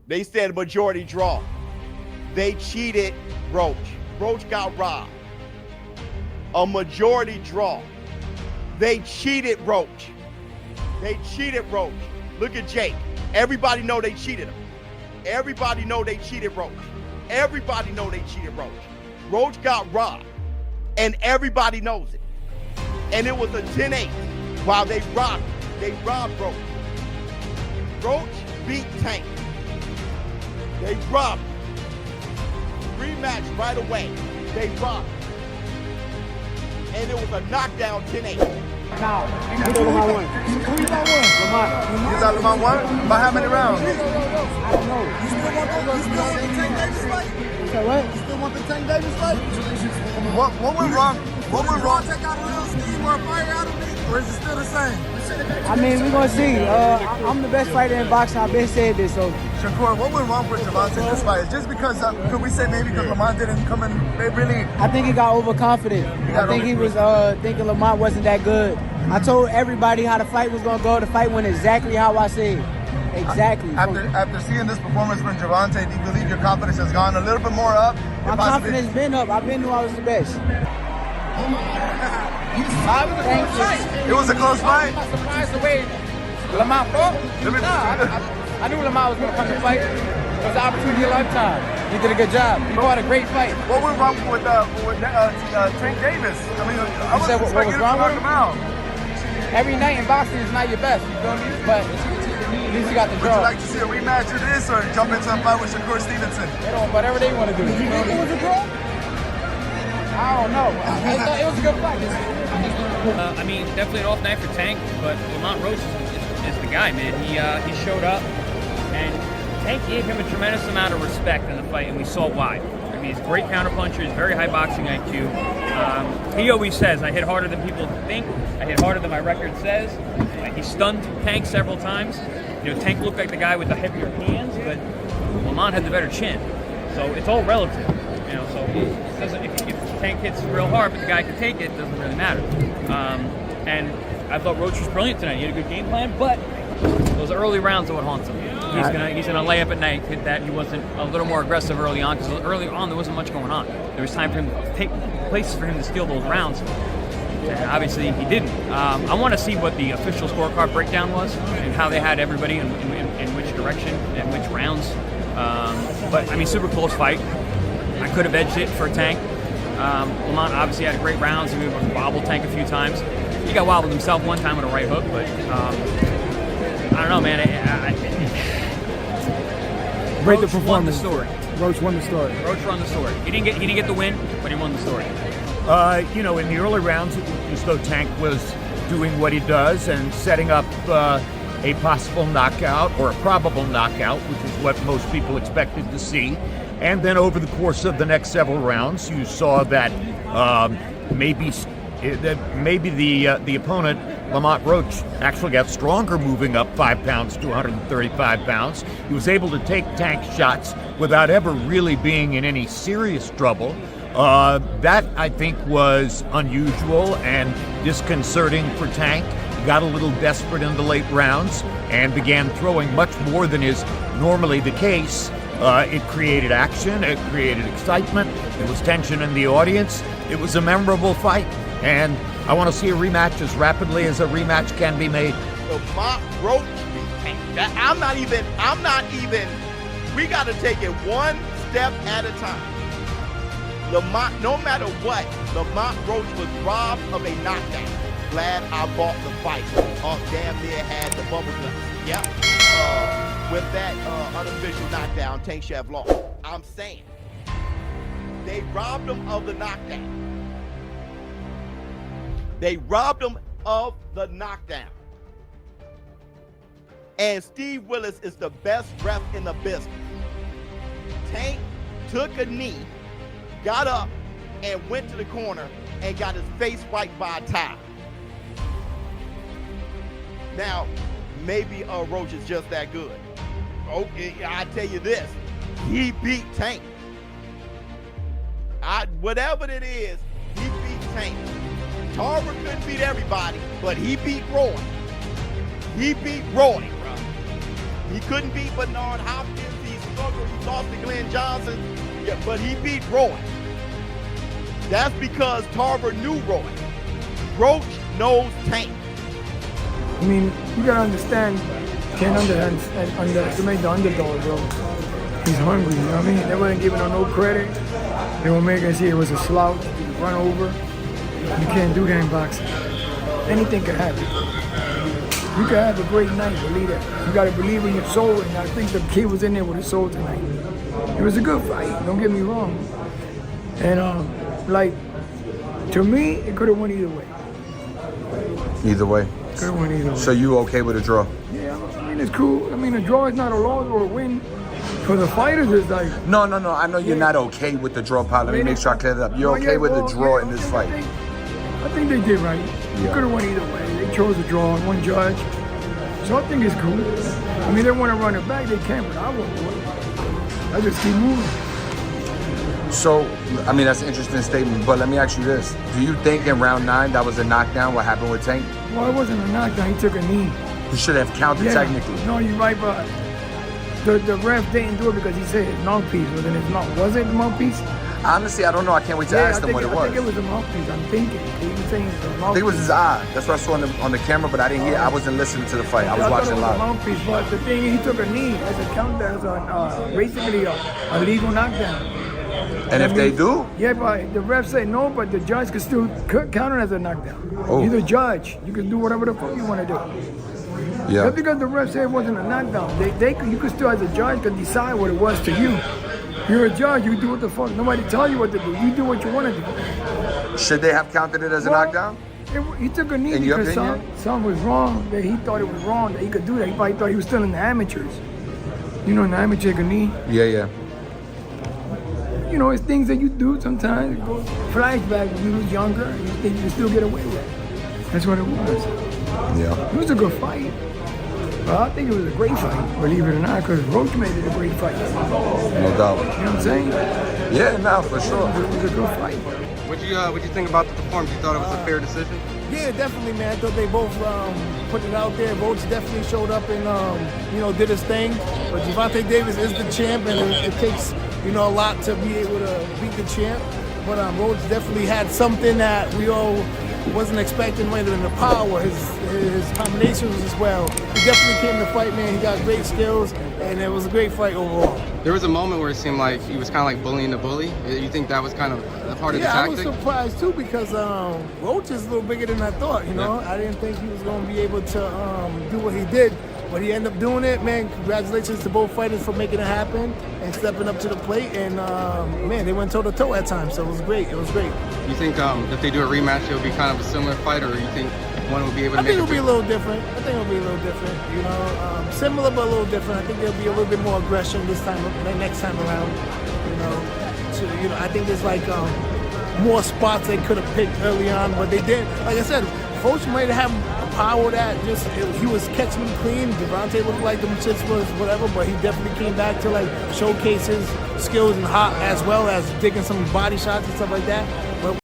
They said majority draw. They cheated Roach. Roach got robbed. A majority draw. They cheated Roach. They cheated Roach. Look at Jake. Everybody know they cheated him. Everybody know they cheated Roach. Everybody know they cheated Roach. Roach got robbed. And everybody knows it. And it was a 10-8 while they robbed him. They robbed Roach. Roach beat Tank. They robbed him. Rematch right away. They robbed him. And it was a knockdown 10-8. Now, who Lamont won? Who you got won? Lamont. You got Lamont won? By how many rounds? I don't know. You still want the Tank Davis fight? You said what? You still want the Tank Davis fight? What went wrong? What went wrong? Take out a little steam or a fire out of me? Or is it still the same? I mean, we're going to see. I'm the best fighter in boxing. I've been saying this, so. Shakur, what went wrong for Gervonta in this fight? Is just because, could we say maybe because Lamont didn't come in, they really... I think he got overconfident. I think he was thinking Lamont wasn't that good. I told everybody how the fight was going to go. The fight went exactly how I said. Exactly. After seeing this performance from Gervonta, do you believe your confidence has gone a little bit more up? My confidence been up. I've been knew I was the best. Thank you. It was a close fight. I'm surprised the way Lamont fought. I knew Lamont was going to come to fight. It was an opportunity of a lifetime. He did a good job. He fought a great fight. What went wrong with Tank Davis? I mean, I was expecting him to knock him out. Every night in boxing is not your best, you feel me? But at least you got the Would draw. you like to see a rematch of this or jump into a fight with Shakur Stevenson? They don't, whatever they want to do. You think it was a draw? I don't know. I thought it was a good fight. I mean, definitely an off night for Tank, but Lamont Roach is the guy, man. He showed up, and Tank gave him a tremendous amount of respect in the fight, and we saw why. I mean, he's a great counterpuncher, he's very high boxing IQ. He always says, I hit harder than people think, I hit harder than my record says. He stunned Tank several times. You know, Tank looked like the guy with the heavier hands, but Lamont had the better chin. So it's all relative. You know, so if Tank hits real hard, but the guy can take it, doesn't really matter. And I thought Roach was brilliant tonight. He had a good game plan, but those early rounds are what haunts him. He's gonna lay up at night that he wasn't a little more aggressive early on, because early on there wasn't much going on. There was time for him to take places for him to steal those rounds. And obviously he didn't. I want to see what the official scorecard breakdown was and how they had everybody in which direction and which rounds. But I mean, super close fight. I could have edged it for Tank. Lamont obviously had great rounds. He was able to bobble Tank a few times. He got wobbled himself one time with a right hook, but I don't know, man. Roach won the story. Roach won the story. Roach won the story. He didn't get the win, but he won the story. You know, in the early rounds, it looked as though Tank was doing what he does and setting up a possible knockout or a probable knockout, which is what most people expected to see. And then over the course of the next several rounds, you saw that maybe the opponent, Lamont Roach, actually got stronger moving up 5 pounds to 135 pounds. He was able to take Tank shots without ever really being in any serious trouble. That, I think, was unusual and disconcerting for Tank. He got a little desperate in the late rounds and began throwing much more than is normally the case. It created action, it created excitement, there was tension in the audience. It was a memorable fight, and I want to see a rematch as rapidly as a rematch can be made. Lamont Roach beat Tank. I'm not even, we got to take it one step at a time. Lamont, no matter what, Lamont Roach was robbed of a knockdown. Glad I bought the fight. Damn near had the bubble guts. Yep. With that unofficial knockdown, Tank should have lost. I'm saying. They robbed him of the knockdown. They robbed him of the knockdown. And Steve Willis is the best ref in the business. Tank took a knee, got up, and went to the corner and got his face wiped by a towel. Now, maybe Roach is just that good. Okay, I tell you this, he beat Tank. Whatever it is, he beat Tank. Tarver couldn't beat everybody, but he beat Roy. He beat Roy, bro. He couldn't beat Bernard Hopkins. He's He lost to Glenn Johnson, yeah, but he beat Roy. That's because Tarver knew Roy. Roach knows Tank. I mean, you gotta understand, can't underestimate the underdog, bro. He's hungry, you know what I mean? They wasn't giving him no credit. They were making us see it was a slouch, run over. You can't do that in boxing. Anything can happen. You can have a great night, believe that. You gotta believe in your soul, and I think the kid was in there with his soul tonight. It was a good fight, don't get me wrong. And like, to me, it could have went either way. Either way. Could have went either way. So you okay with a draw? Yeah, I mean, it's cool. I mean, a draw is not a loss or a win. For the fighters, it's like... No. I know you're not okay with the draw, pal. Let me make sure I clear that up. You're okay with the draw in this fight? I think they did right. You could have went either way. They chose a draw on one judge. So I think it's cool. I mean, they want to run it back. They can't, but I won't do it. I just keep moving. So, I mean, that's an interesting statement, but let me ask you this. Do you think in round 9 that was a knockdown, what happened with Tank? Well, it wasn't a knockdown. He took a knee. He should have counted technically. No, you're right, but the ref didn't do it because he said his mouthpiece was in his mouth. Was it the mouthpiece? Honestly, I don't know. I can't wait to ask them what it was. I think it was the mouthpiece. I'm thinking. He was saying the mouthpiece. I think it was his eye. That's what I saw on the camera, but I didn't hear. I wasn't listening to the fight. I was watching live. Mouthpiece, but the thing, he took a knee as a countdown, as basically a legal knockdown. And if they do? Yeah, but the ref said no, but the judge could still count it as a knockdown. Oh. You're the judge. You can do whatever the fuck you want to do. Yeah. Just because the ref said it wasn't a knockdown, you could still, as a judge, could decide what it was to you. You're a judge. You do what the fuck. Nobody tell you what to do. You do what you want to do. Should they have counted it as a knockdown? He took a knee In your because opinion? something was wrong. That he thought it was wrong that he could do that. He probably thought he was still in the amateurs. You know, in the amateur, take a knee. Yeah. You know, it's things that you do sometimes. It goes flashback when you was younger, and you think you can still get away with it. That's what it was. Yeah. It was a good fight. Well, I think it was a great fight, believe it or not, because Roach made it a great fight. No doubt. You know what I'm saying? Yeah, no, for sure. It was a good fight. What'd you think about the performance? You thought it was a fair decision? Yeah, definitely, man. I thought they both put it out there. Roach definitely showed up and did his thing. But Gervonta Davis is the champ, and it takes a lot to be able to beat the champ. But Roach definitely had something that we all wasn't expecting, whether in the power, his combinations as well. He definitely came to fight, man. He got great skills, and it was a great fight overall. There was a moment where it seemed like he was kind of like bullying the bully. You think that was kind of a part of the tactic? Yeah, I was surprised too because Roach is a little bigger than I thought. You know, I didn't think he was going to be able to do what he did. But he ended up doing it, man. Congratulations to both fighters for making it happen and stepping up to the plate. And man, they went toe to toe at times, so it was great. It was great. You think if they do a rematch, it'll be kind of a similar fight, or you think one will be able to make it? I think it'll be a little different. You know, similar but a little different. I think there'll be a little bit more aggression this time, next time around. I think there's like more spots they could have picked early on, but they didn't. Like I said, Roach might have power that he was catching them clean. Gervonta looked like the shits was whatever, but he definitely came back to like showcase his skills and hot as well as digging some body shots and stuff like that. But